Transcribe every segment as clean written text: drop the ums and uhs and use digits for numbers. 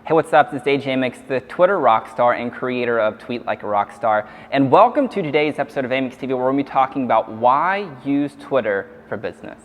Hey, what's up? This is Amyx, the Twitter rockstar and creator of Tweet Like a Rockstar. And welcome to today's episode of Amyx TV, where we're going to be talking about why use Twitter for business.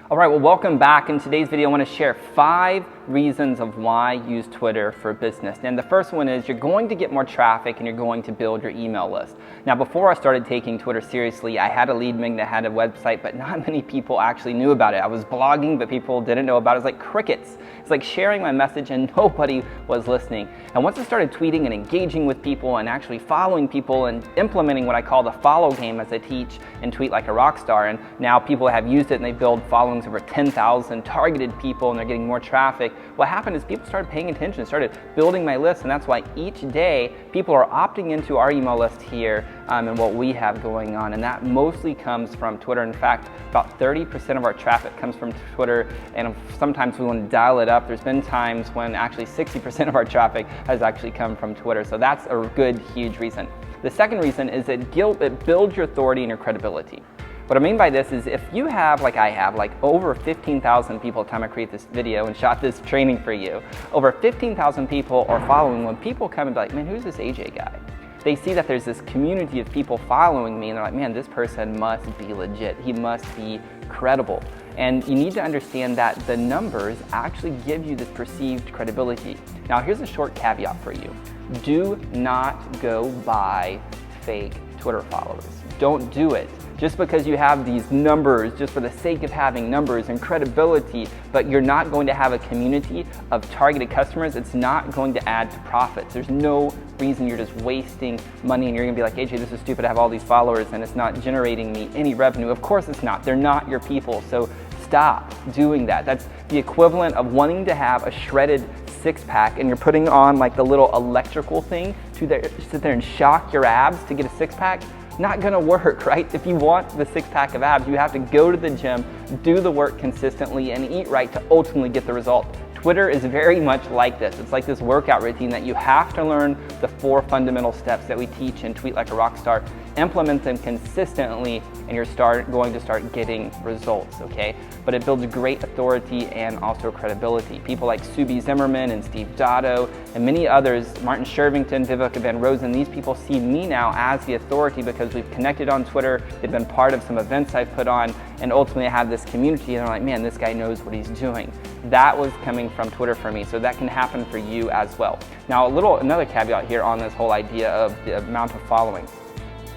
All right, well, welcome back. In today's video, I want to share 5 reasons of why use Twitter for business. And the first one is you're going to get more traffic and you're going to build your email list. Now, before I started taking Twitter seriously, I had a lead magnet, had a website, but not many people actually knew about it. I was blogging, but people didn't know about it. It was like crickets. It's like sharing my message and nobody was listening. And once I started tweeting and engaging with people and actually following people and implementing what I call the follow game as I teach and Tweet Like a Rockstar, and now people have used it and they build followings over 10,000 targeted people and they're getting more traffic. What happened is people started paying attention, started building my list, and that's why each day people are opting into our email list here and what we have going on, and that mostly comes from Twitter. In fact, about 30% of our traffic comes from Twitter, and sometimes we want to dial it up. There's been times when actually 60% of our traffic has actually come from Twitter, so that's a good, huge reason. The second reason is it builds your authority and your credibility. What I mean by this is if you have, like I have, like over 15,000 people at the time I create this video and shot this training for you, over 15,000 people are following. When people come and be like, man, who's this AJ guy? They see that there's this community of people following me and they're like, man, this person must be legit. He must be credible. And you need to understand that the numbers actually give you this perceived credibility. Now, here's a short caveat for you. Do not go buy fake Twitter followers. Don't do it. Just because you have these numbers, just for the sake of having numbers and credibility, but you're not going to have a community of targeted customers, it's not going to add to profits. There's no reason you're just wasting money and you're gonna be like, AJ, this is stupid, I have all these followers and it's not generating me any revenue. Of course it's not. They're not your people, so stop doing that. That's the equivalent of wanting to have a shredded six-pack and you're putting on like the little electrical thing to sit there and shock your abs to get a six-pack. Not gonna work, right? If you want the six-pack of abs, you have to go to the gym, do the work consistently, and eat right to ultimately get the result. Twitter is very much like this. It's like this workout routine that you have to learn the 4 fundamental steps that we teach in Tweet Like a Rockstar, implement them consistently, and you're going to start getting results, okay? But it builds great authority and also credibility. People like Subi Zimmerman and Steve Dotto and many others, Martin Shervington, Vivica Van Rosen, these people see me now as the authority because we've connected on Twitter, they've been part of some events I've put on, and ultimately I have this community and they're like, man, this guy knows what he's doing. That was coming from Twitter for me, so that can happen for you as well. Now, another caveat here on this whole idea of the amount of following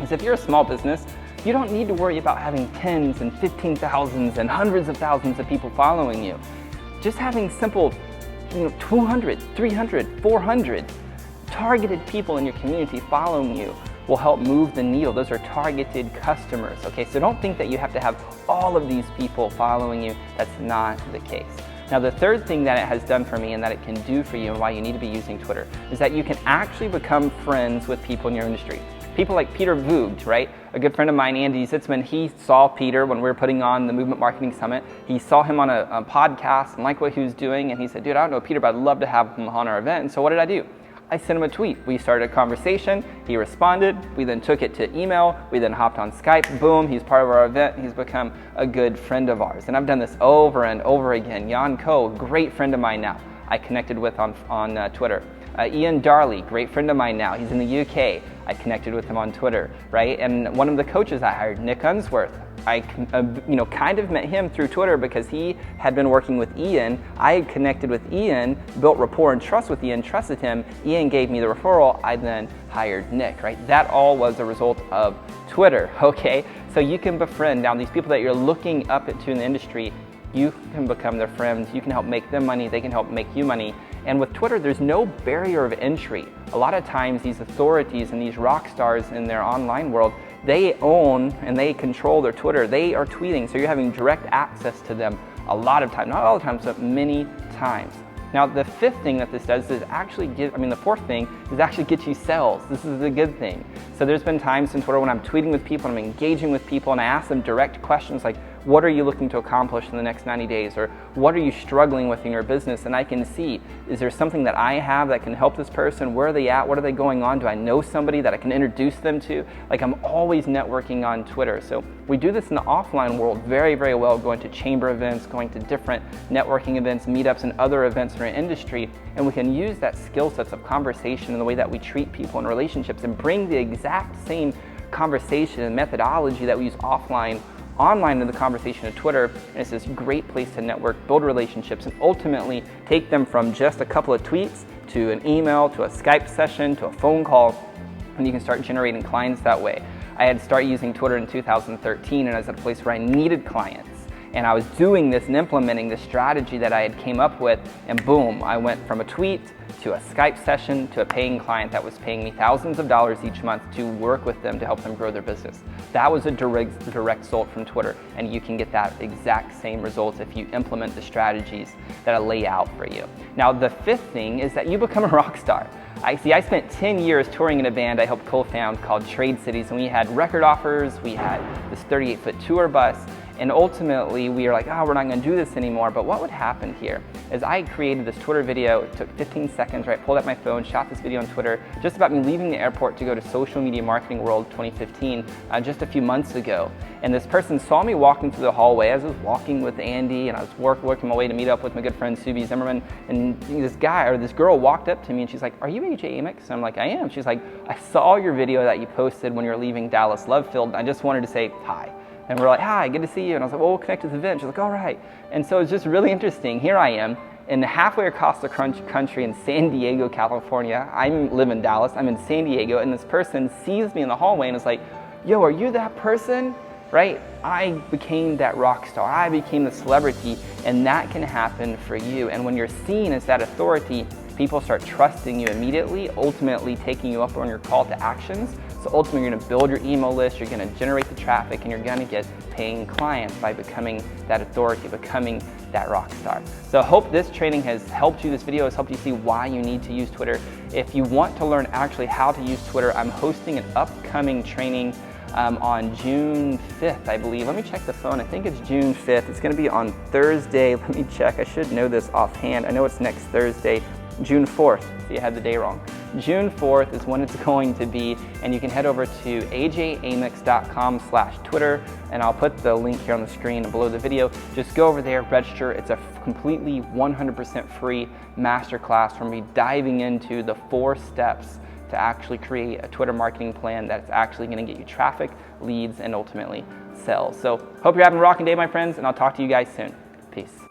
is if you're a small business, you don't need to worry about having tens and 15,000s and hundreds of thousands of people following you. Just having simple, 200, 300, 400 targeted people in your community following you will help move the needle. Those are targeted customers, okay? So don't think that you have to have all of these people following you. That's not the case. Now, the third thing that it has done for me and that it can do for you and why you need to be using Twitter is that you can actually become friends with people in your industry. People like Peter Voogd, right? A good friend of mine, Andy Sitzman, he saw Peter when we were putting on the Movement Marketing Summit. He saw him on a podcast and liked what he was doing, and he said, dude, I don't know Peter, but I'd love to have him on our event. And so what did I do? I sent him a tweet. We started a conversation. He responded. We then took it to email. We then hopped on Skype. Boom, he's part of our event. He's become a good friend of ours. And I've done this over and over again. Jan Ko, great friend of mine now, I connected with on Twitter. Ian Darley, great friend of mine now. He's in the UK. I connected with him on Twitter, right? And one of the coaches I hired, Nick Unsworth, I kind of met him through Twitter because he had been working with Ian. I had connected with Ian, built rapport and trust with Ian, trusted him. Ian gave me the referral. I then hired Nick, right? That all was a result of Twitter, okay? So you can befriend. Now, these people that you're looking up to in the industry, you can become their friends. You can help make them money. They can help make you money. And with Twitter, there's no barrier of entry. A lot of times these authorities and these rock stars in their online world, they own and they control their Twitter. They are tweeting, so you're having direct access to them a lot of times. Not all the times, but many times. Now, the fifth thing that this does is the fourth thing is actually get you sales. This is a good thing. So there's been times in Twitter when I'm tweeting with people, I'm engaging with people, and I ask them direct questions like, what are you looking to accomplish in the next 90 days? Or what are you struggling with in your business? And I can see, is there something that I have that can help this person? Where are they at? What are they going on? Do I know somebody that I can introduce them to? Like, I'm always networking on Twitter. So we do this in the offline world very, very well, going to chamber events, going to different networking events, meetups, and other events in our industry. And we can use that skill sets of conversation and the way that we treat people in relationships and bring the exact same conversation and methodology that we use offline online into the conversation of Twitter. And it's this great place to network, build relationships, and ultimately take them from just a couple of tweets to an email, to a Skype session, to a phone call, and you can start generating clients that way. I had started using Twitter in 2013, and I was at a place where I needed clients. And I was doing this and implementing this strategy that I had came up with, and boom, I went from a tweet to a Skype session to a paying client that was paying me thousands of dollars each month to work with them to help them grow their business. That was a direct result from Twitter, and you can get that exact same results if you implement the strategies that I lay out for you. Now, the fifth thing is that you become a rock star. I spent 10 years touring in a band I helped co-found called Trade Cities, and we had record offers, we had this 38-foot tour bus, and ultimately we were like, oh, we're not gonna do this anymore. But what would happen here is I created this Twitter video. It took 15 seconds, right? Pulled up my phone, shot this video on Twitter, just about me leaving the airport to go to Social Media Marketing World 2015, just a few months ago. And this person saw me walking through the hallway as I was walking with Andy, and I was working my way to meet up with my good friend Subi Zimmerman. And this guy or this girl walked up to me and she's like, are you AJ Amyx? And I'm like, I am. She's like, I saw your video that you posted when you were leaving Dallas Love Field, and I just wanted to say hi. And we're like, hi, good to see you. And I was like, well, we'll connect with the event. She's like, all right. And so it's just really interesting. Here I am, and halfway across the country in San Diego, California. I live in Dallas. I'm in San Diego, and this person sees me in the hallway and is like, yo, are you that person? Right? I became that rock star. I became the celebrity, and that can happen for you. And when you're seen as that authority, people start trusting you immediately, ultimately taking you up on your call to actions. So ultimately, you're gonna build your email list, you're gonna generate the traffic, and you're gonna get paying clients by becoming that authority, becoming that rock star. So I hope this training has helped you. This video has helped you see why you need to use Twitter. If you want to learn actually how to use Twitter, I'm hosting an upcoming training on June 5th, I believe. Let me check the phone. I think it's June 5th. It's gonna be on Thursday. Let me check. I should know this offhand. I know it's next Thursday, June 4th. See, I had the day wrong. June 4th is when it's going to be, and you can head over to ajamyx.com/Twitter, and I'll put the link here on the screen and below the video. Just go over there, register. It's a completely 100% free masterclass from me diving into the 4 steps to actually create a Twitter marketing plan that's actually gonna get you traffic, leads, and ultimately sales. So hope you're having a rocking day, my friends, and I'll talk to you guys soon. Peace.